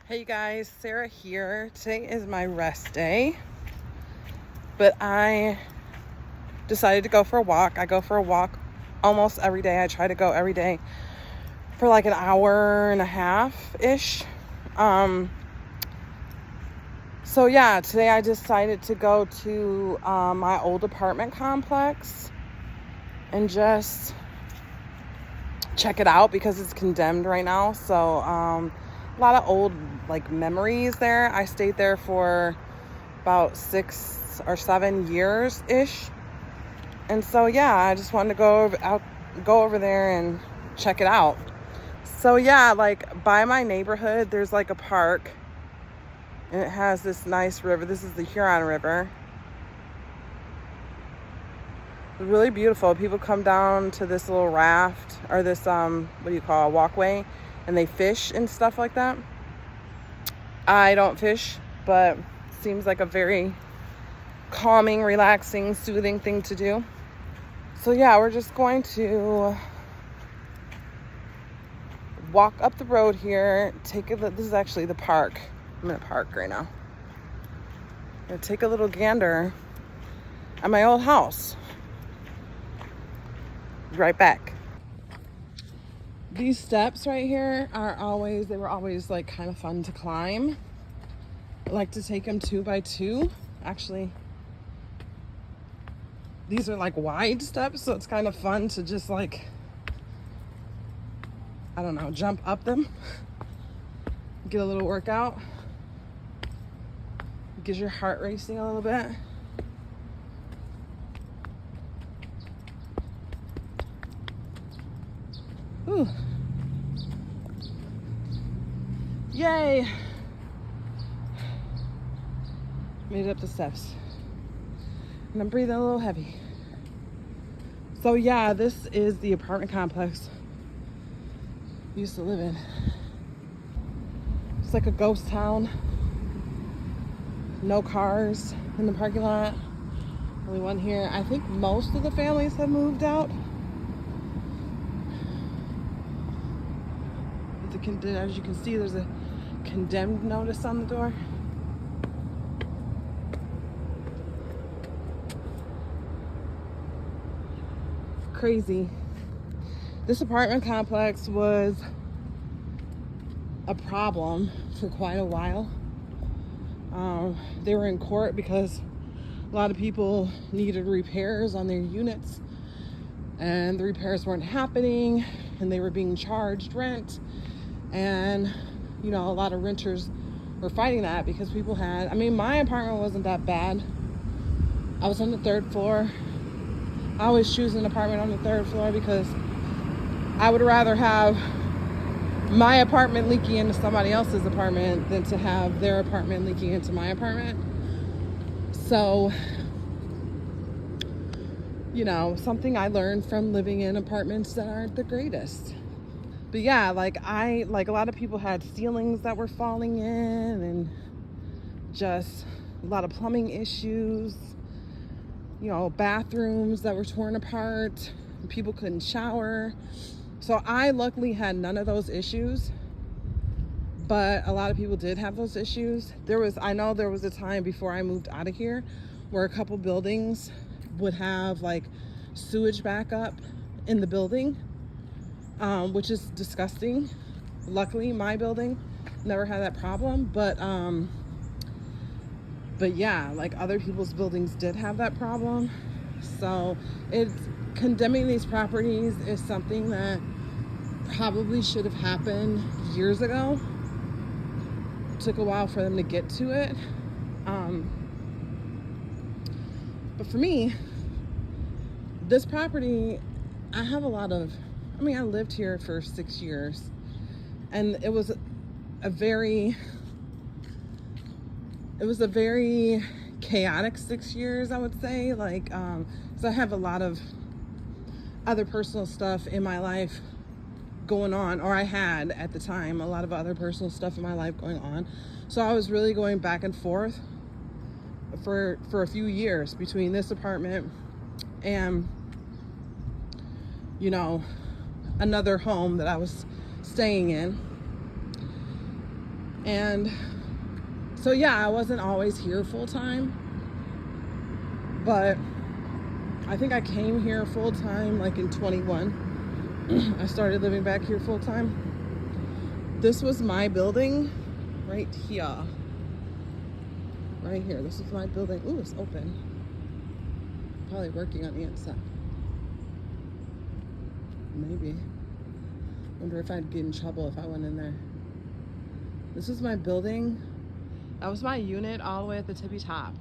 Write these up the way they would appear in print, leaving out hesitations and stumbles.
Hey guys, Sarah here. Today is my rest day, but I decided to go for a walk. I go for a walk almost every day. I try to go every day for like an hour and a half-ish. So yeah, today I decided to go to my old apartment complex and just check it out because it's condemned right now. So a lot of old like memories there. I stayed there for about 6 or 7 years ish, and so yeah, I just wanted to go over there and check it out. So yeah, like by my neighborhood there's like a park, and it has this nice river. This is the Huron River. It's really beautiful. People come down to this little raft, or this what do you call, a walkway, and they fish and stuff like that. I don't fish, but seems like a very calming, relaxing, soothing thing to do. So yeah, we're just going to walk up the road here. This is actually the park. I'm in a park right now. I'm gonna take a little gander at my old house. Be right back. These steps right here they were always like kind of fun to climb. I like to take them 2 by 2. Actually, these are like wide steps, so it's kind of fun to just like, I don't know, jump up them, get a little workout, gets your heart racing a little bit. Ooh. Yay! Made it up the steps. And I'm breathing a little heavy. So yeah, this is the apartment complex I used to live in. It's like a ghost town. No cars in the parking lot. Only one here. I think most of the families have moved out. As you can see, there's a condemned notice on the door. Crazy. This apartment complex was a problem for quite a while. They were in court because a lot of people needed repairs on their units, and the repairs weren't happening, and they were being charged rent. And you know, a lot of renters were fighting that because people had, my apartment wasn't that bad. I was on the 3rd floor. I always choose an apartment on the 3rd floor because I would rather have my apartment leaking into somebody else's apartment than to have their apartment leaking into my apartment. So, you know, something I learned from living in apartments that aren't the greatest. But yeah, like a lot of people had ceilings that were falling in, and just a lot of plumbing issues, you know, bathrooms that were torn apart, people couldn't shower. So I luckily had none of those issues, but a lot of people did have those issues. I know there was a time before I moved out of here where a couple buildings would have like sewage backup in the building, which is disgusting. Luckily, my building never had that problem, but yeah, like other people's buildings did have that problem. So condemning these properties is something that probably should have happened years ago. It took a while for them to get to it. But for me, this property, I have a lot of, I lived here for 6 years, and it was a very chaotic 6 years, I would say. Like, so I have a lot of other personal stuff in my life going on, or I had at the time a lot of other personal stuff in my life going on. So I was really going back and forth for a few years between this apartment and, you know, another home that I was staying in. And so yeah, I wasn't always here full time, but I think I came here full time like in 21. I started living back here full time. This was my building right here. Right here. This is my building. Ooh, it's open. Probably working on the inside. Maybe. Wonder if I'd get in trouble if I went in there. This is my building. That was my unit all the way at the tippy top.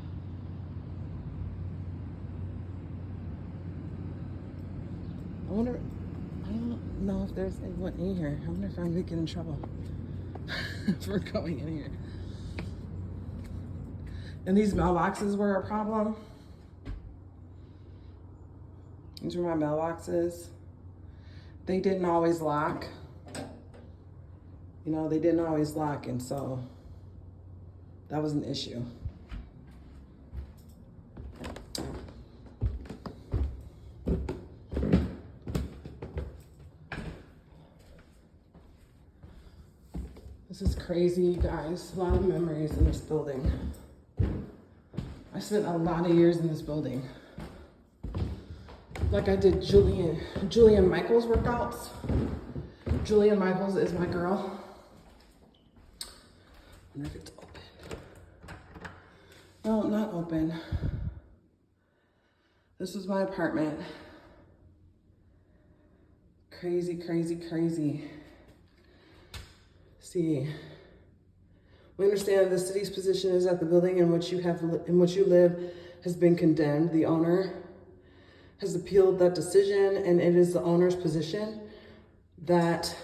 I wonder, I don't know if there's anyone in here. I wonder if I'm gonna get in trouble for going in here. And these mailboxes were a problem. These were my mailboxes. They didn't always lock. You know, they didn't always lock, and so that was an issue. This is crazy, you guys. A lot of memories in this building. I spent a lot of years in this building. Like I did Julian Michaels workouts. Julian Michaels is my girl. I wonder if it's open. No, not open. This was my apartment. Crazy, crazy, crazy. See, we understand the city's position is that the building in which you live has been condemned. The owner has appealed that decision, and it is the owner's position that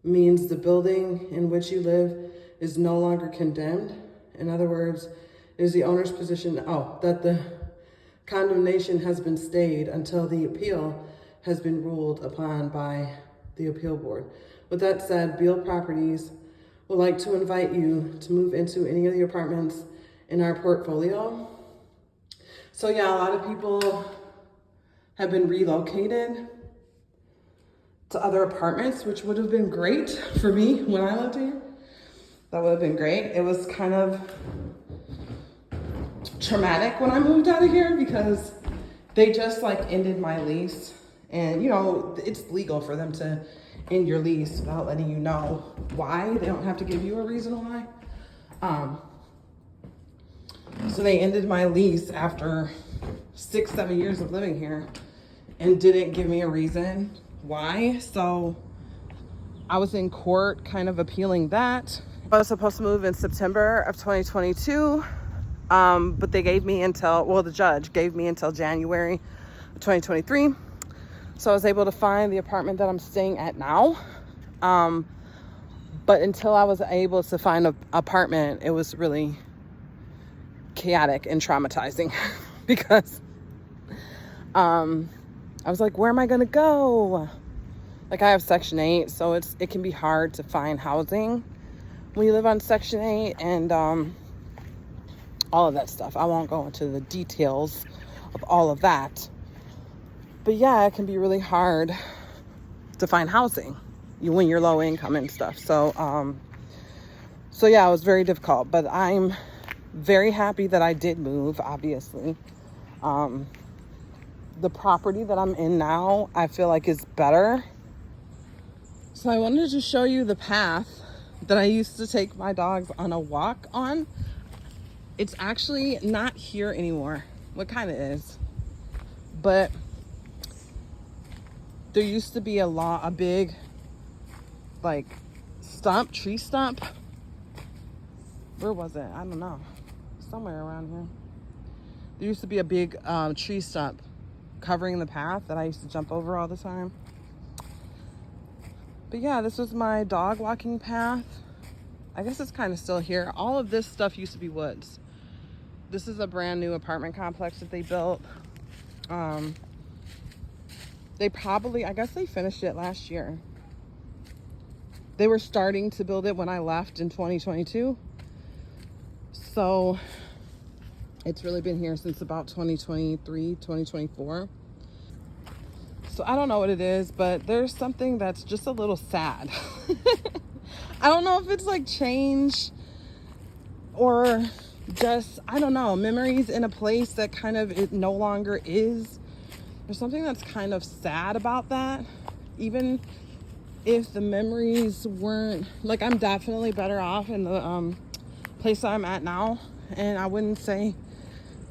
means the building in which you live is no longer condemned. In other words, it is the owner's position that the condemnation has been stayed until the appeal has been ruled upon by the appeal board. With that said, Beal Properties would like to invite you to move into any of the apartments in our portfolio. So yeah, a lot of people have been relocated to other apartments, which would have been great for me when I lived here. That would have been great. It was kind of traumatic when I moved out of here because they just like ended my lease. And you know, it's legal for them to end your lease without letting you know why. They don't have to give you a reason why. So they ended my lease after 6-7 years of living here and didn't give me a reason why. So I was in court kind of appealing that. I was supposed to move in September of 2022, but they gave me the judge gave me until January of 2023. So I was able to find the apartment that I'm staying at now. But until I was able to find an apartment, it was really chaotic and traumatizing because I was like, where am I gonna go? Like I have Section 8, so it can be hard to find housing when you live on Section 8 and all of that stuff. I won't go into the details of all of that. But yeah, it can be really hard to find housing when you're low income and stuff. So yeah, it was very difficult, but I'm very happy that I did move, obviously. The property that I'm in now, I feel like is better. So I wanted to show you the path that I used to take my dogs on a walk on. It's actually not here anymore. What kind of is? But there used to be a big, like, tree stump. Where was it? I don't know. Somewhere around here. There used to be a big tree stump covering the path that I used to jump over all the time. But yeah, this was my dog walking path. I guess it's kind of still here. All of this stuff used to be woods. This is a brand new apartment complex that they built. I guess they finished it last year. They were starting to build it when I left in 2022. So it's really been here since about 2023, 2024. So I don't know what it is, but there's something that's just a little sad. I don't know if it's like change or just, I don't know, memories in a place that kind of it no longer is. There's something that's kind of sad about that. Even if the memories weren't, like, I'm definitely better off in the place that I'm at now. And I wouldn't say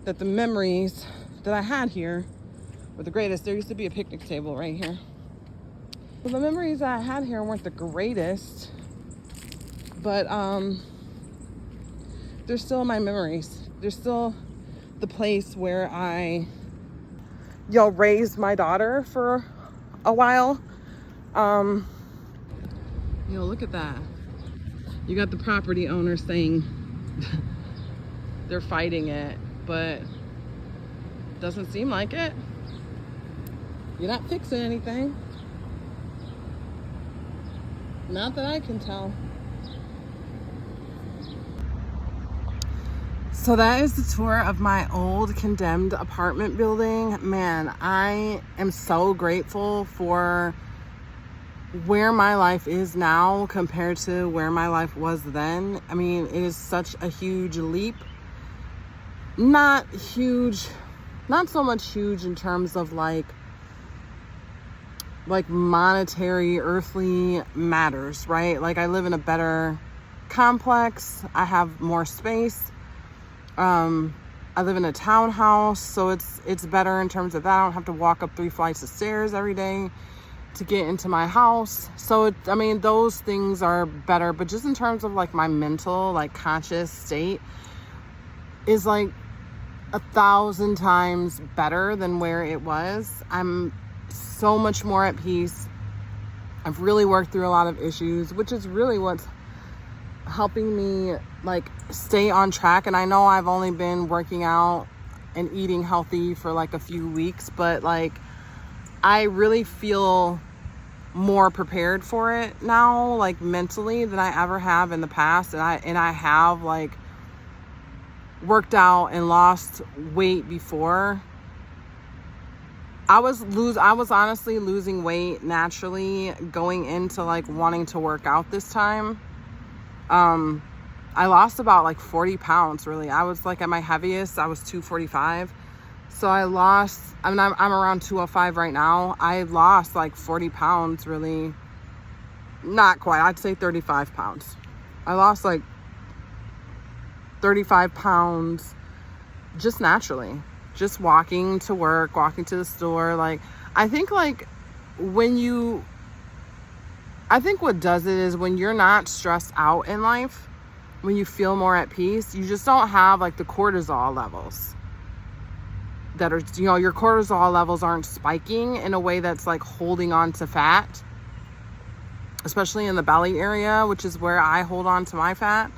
that the memories that I had here were the greatest. There used to be a picnic table right here. Well, the memories that I had here weren't the greatest, but they're still my memories. They're still the place where I, raised my daughter for a while. Look at that. You got the property owner saying they're fighting it, but doesn't seem like it. You're not fixing anything. Not that I can tell. So that is the tour of my old condemned apartment building. Man, I am so grateful for where my life is now compared to where my life was then. I mean, it is such a huge leap. Not huge, not so much huge in terms of like monetary, earthly matters, right? Like, I live in a better complex. I have more space. I live in a townhouse, so it's better in terms of that. I don't have to walk up 3 flights of stairs every day to get into my house. So those things are better, but just in terms of like my mental, like conscious state is like 1,000 times better than where it was. I'm so much more at peace. I've really worked through a lot of issues, which is really what's helping me like stay on track. And I know I've only been working out and eating healthy for like a few weeks, but like I really feel more prepared for it now, like mentally, than I ever have in the past. And I have like worked out and lost weight before. I was honestly losing weight naturally going into like wanting to work out this time. I lost about like 40 pounds really. I was like at my heaviest, I was 245. So I'm around 205 right now. I lost like 40 pounds really. Not quite, I'd say 35 pounds. I lost like 35 pounds just naturally. Just walking to work, walking to the store. Like, I think what does it is when you're not stressed out in life, when you feel more at peace, you just don't have like the cortisol levels that are, your cortisol levels aren't spiking in a way that's like holding on to fat, especially in the belly area, which is where I hold on to my fat.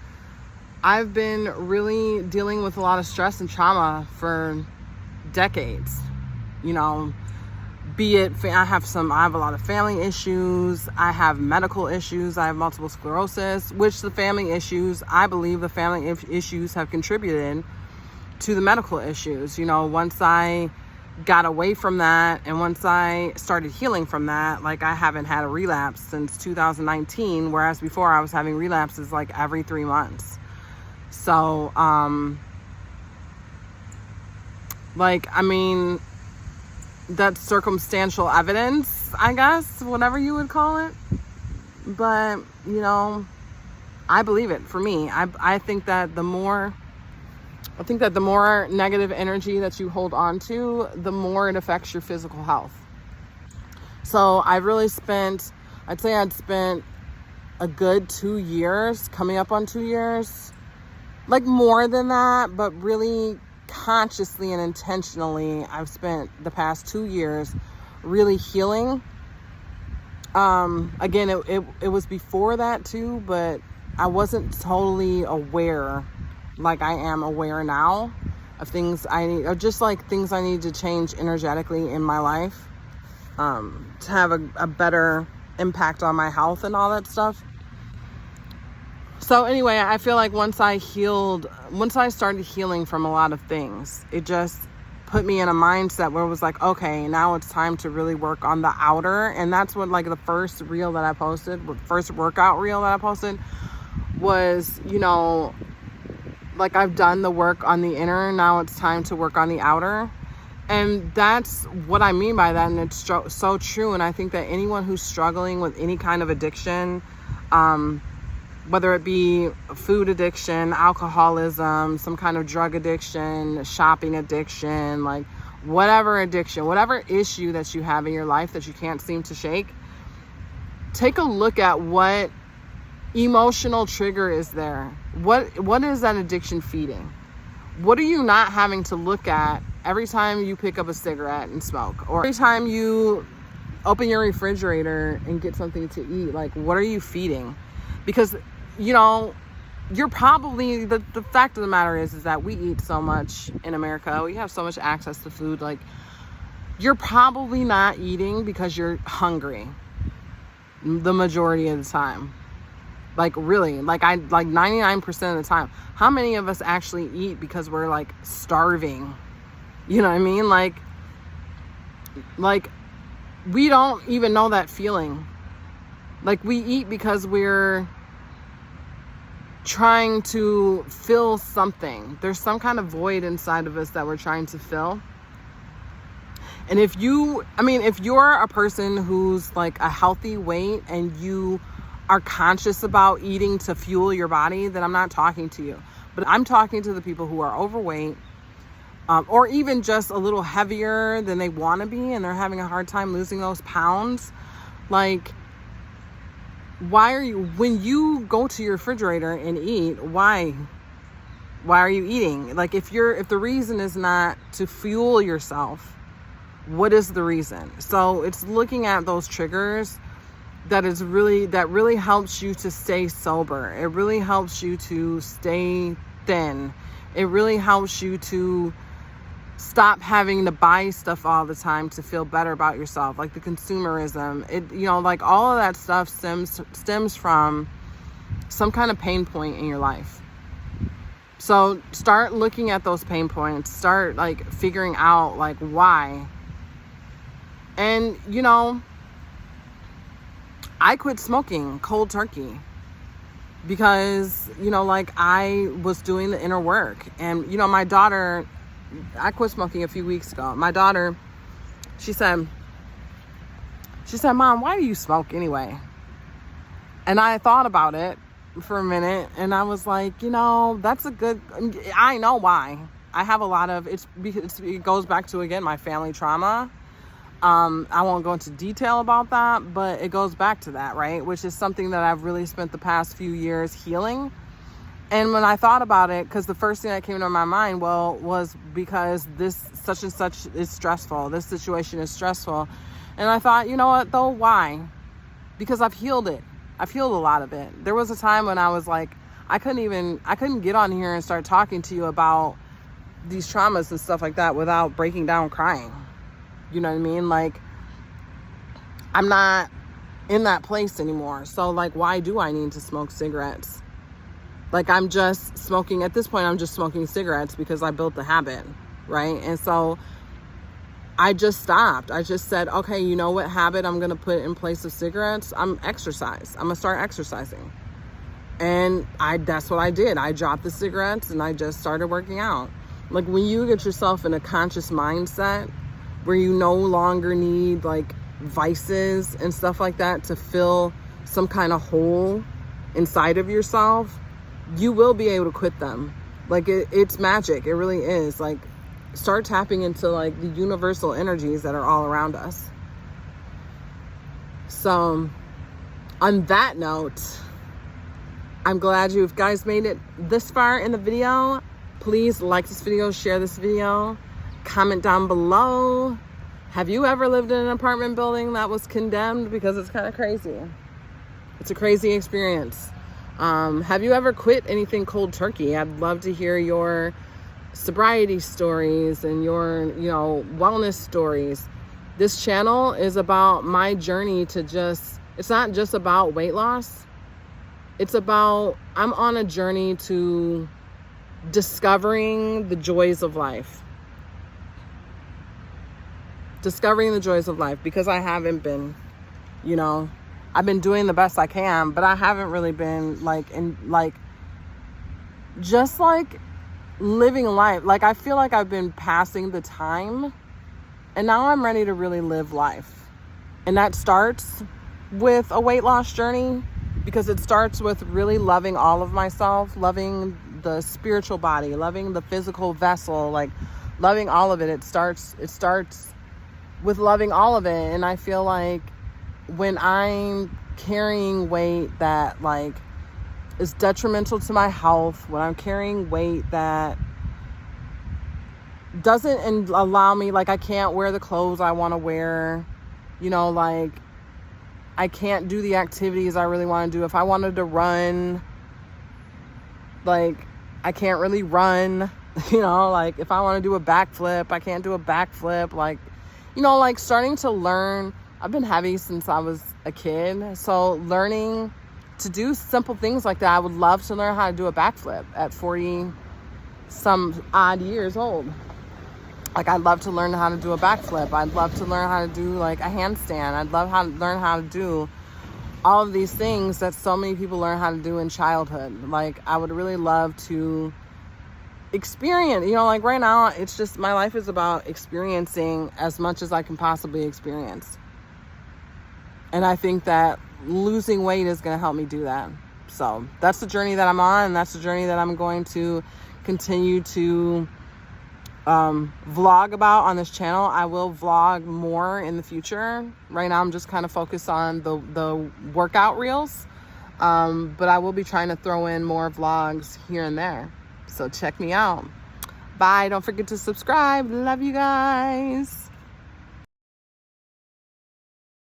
I've been really dealing with a lot of stress and trauma for decades, be it I have a lot of family issues, I have medical issues, I have multiple sclerosis, which I believe the family issues have contributed to the medical issues. Once I got away from that and once I started healing from that, like I haven't had a relapse since 2019, whereas before I was having relapses like every 3 months. So that's circumstantial evidence, I guess, whatever you would call it. But, I believe it for me. I think that the more negative energy that you hold on to, the more it affects your physical health. So I'd say I'd spent a good 2 years, coming up on 2 years, like more than that, but really consciously and intentionally, I've spent the past 2 years really healing. Again, it was before that too, but I wasn't totally aware like I am aware now of things I need to change energetically in my life, to have a better impact on my health and all that stuff. So anyway, I feel like once I started healing from a lot of things, it just put me in a mindset where it was like, okay, now it's time to really work on the outer. And that's what, like, the first reel that I posted, first workout reel that I posted was, you know, like, I've done the work on the inner, now it's time to work on the outer. And that's what I mean by that. And it's so true. And I think that anyone who's struggling with any kind of addiction, whether it be food addiction, alcoholism, some kind of drug addiction, shopping addiction, like whatever addiction, whatever issue that you have in your life that you can't seem to shake, take a look at what emotional trigger is there. What is that addiction feeding? What are you not having to look at every time you pick up a cigarette and smoke? Or every time you open your refrigerator and get something to eat? Like, what are you feeding? Because, you know, you're probably, the fact of the matter is that we eat so much in America. We have so much access to food. Like, you're probably not eating because you're hungry the majority of the time. Like, really, like 99% of the time. How many of us actually eat because we're, like, starving? You know what I mean? Like we don't even know that feeling. Like, we eat because we're trying to fill something. There's some kind of void inside of us that we're trying to fill. And if you're a person who's, like, a healthy weight and you are conscious about eating to fuel your body, then I'm not talking to you. But I'm talking to the people who are overweight, or even just a little heavier than they want to be, and they're having a hard time losing those pounds. Like, when you go to your refrigerator and eat, why are you eating? Like, if the reason is not to fuel yourself, what is the reason? So it's looking at those triggers that really helps you to stay sober. It really helps you to stay thin. It really helps you to stop having to buy stuff all the time to feel better about yourself. Like the consumerism, like all of that stuff stems from some kind of pain point in your life. So start looking at those pain points. Start, like, figuring out, like, why. And, I quit smoking cold turkey because, like, I was doing the inner work. And, my daughter, I quit smoking a few weeks ago. My daughter, she said, Mom, why do you smoke anyway? And I thought about it for a minute, and I was like, I know why. I have a lot of, it goes back to, again, my family trauma. I won't go into detail about that, but it goes back to that, right? Which is something that I've really spent the past few years healing. And when I thought about it, because the first thing that came to my mind, was because this such and such is stressful. This situation is stressful. And I thought, you know what, though? Why? Because I've healed it. I've healed a lot of it. There was a time when I was like, I couldn't get on here and start talking to you about these traumas and stuff like that without breaking down crying. You know what I mean? Like, I'm not in that place anymore. So, like, why do I need to smoke cigarettes? Like, I'm just smoking, at this point, I'm just smoking cigarettes because I built the habit, right? And so I just stopped. I just said, okay, you know what habit I'm going to put in place of cigarettes? Exercise. I'm going to start exercising. And that's what I did. I dropped the cigarettes and I just started working out. Like, when you get yourself in a conscious mindset where you no longer need, like, vices and stuff like that to fill some kind of hole inside of yourself, you will be able to quit them. Like, it's magic. It really is. Like, start tapping into, like, the universal energies that are all around us. So, on that note, I'm glad you guys made it this far in the video. Please like this video, share this video, comment down below. Have you ever lived in an apartment building that was condemned? Because it's kind of crazy. It's a crazy experience. Have you ever quit anything cold turkey? I'd love to hear your sobriety stories and your, wellness stories. This channel is about my journey to it's not just about weight loss. It's about, I'm on a journey to discovering the joys of life. discovering the joys of life, because I haven't been, you know, I've been doing the best I can, but I haven't really been just living life. Like, I feel like I've been passing the time, and now I'm ready to really live life. And that starts with a weight loss journey, because it starts with really loving all of myself, loving the spiritual body, loving the physical vessel, like loving all of it. It starts with loving all of it. And I feel like when I'm carrying weight that like is detrimental to my health, when I'm carrying weight that doesn't allow me, like I can't wear the clothes I want to wear, you know, like I can't do the activities I really want to do. If I wanted to run, like I can't really run, you know, like if I want to do a backflip, I can't do a backflip. Like, you know, like starting to learn. I've been heavy since I was a kid. So learning to do simple things like that. I would love to learn how to do a backflip at 40 some odd years old. Like, I'd love to learn how to do a backflip. I'd love to learn how to do like a handstand. I'd love to learn how to do all of these things that so many people learn how to do in childhood. Like, I would really love to experience, you know, like right now, it's just, my life is about experiencing as much as I can possibly experience. And I think that losing weight is going to help me do that. So that's the journey that I'm on, and that's the journey that I'm going to continue to vlog about on this channel. I will vlog more in the future. Right now I'm just kind of focused on the workout reels, but I will be trying to throw in more vlogs here and there. So check me out. Bye. Don't forget to subscribe. Love you guys.